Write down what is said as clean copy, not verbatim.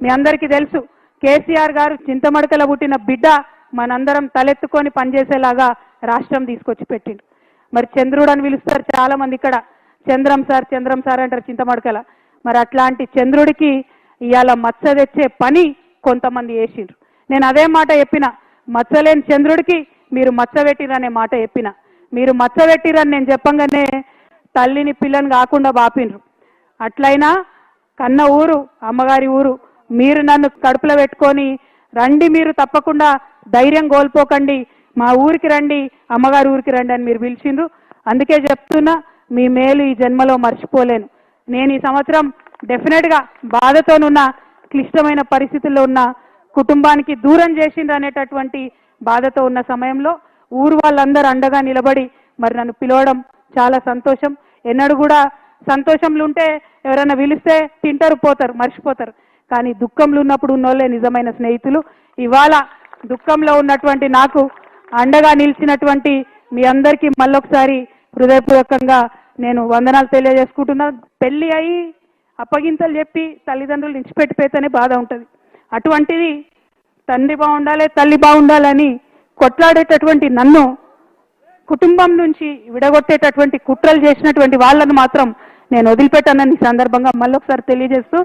మీ అందరికీ తెలుసు కేసీఆర్ గారు చింతమడకల పుట్టిన బిడ్డ మనందరం తలెత్తుకొని పనిచేసేలాగా రాష్ట్రం తీసుకొచ్చి పెట్టిండు. మరి చంద్రుడు అని పిలుస్తారు చాలా మంది ఇక్కడ, చంద్రం సార్ అంటారు చింతమడకల. మరి అట్లాంటి చంద్రుడికి ఇవాళ మచ్చ తెచ్చే పని కొంతమంది చేసిండ్రు. నేను అదే మాట చెప్పిన, మచ్చలేని చంద్రుడికి మీరు మచ్చ పెట్టిరనే మాట చెప్పిన. మీరు మచ్చ పెట్టిరని నేను చెప్పంగానే తల్లిని పిల్లని కాకుండా బాపిండ్రు. అట్లయినా కన్న ఊరు అమ్మగారి ఊరు, మీరు నన్ను కడుపులో పెట్టుకొని రండి, మీరు తప్పకుండా ధైర్యం కోల్పోకండి, మా ఊరికి రండి, అమ్మగారి ఊరికి రండి అని మీరు పిలిచిండ్రు. అందుకే చెప్తున్నా, మీ మేలు ఈ జన్మలో మర్చిపోలేను. నేను ఈ సంవత్సరం డెఫినెట్గా బాధతోనున్న, క్లిష్టమైన పరిస్థితుల్లో ఉన్న కుటుంబానికి దూరం చేసిండ్రు అనేటటువంటి బాధతో ఉన్న సమయంలో ఊరు వాళ్ళందరూ అండగా నిలబడి మరి నన్ను పిలవడం చాలా సంతోషం. ఎన్నడూ కూడా సంతోషంలో ఉంటే ఎవరైనా పిలిస్తే తింటారు, పోతారు, మర్చిపోతారు. కానీ దుఃఖంలో ఉన్నప్పుడు ఉన్నోళ్ళే నిజమైన స్నేహితులు. ఇవాళ దుఃఖంలో ఉన్నటువంటి నాకు అండగా నిలిచినటువంటి మీ అందరికీ మళ్ళొకసారి హృదయపూర్వకంగా నేను వందనాలు తెలియజేసుకుంటున్నా. పెళ్లి అయి అప్పగింతలు చెప్పి తల్లిదండ్రులు నిలిచిపెట్టిపోతేనే బాధ ఉంటుంది. అటువంటిది తండ్రి బాగుండాలి, తల్లి బాగుండాలని కొట్లాడేటటువంటి నన్ను కుటుంబం నుంచి విడగొట్టేటటువంటి కుట్రలు చేసినటువంటి వాళ్ళను మాత్రం నేను వదిలిపెట్టానని సందర్భంగా మళ్ళొకసారి తెలియజేస్తూ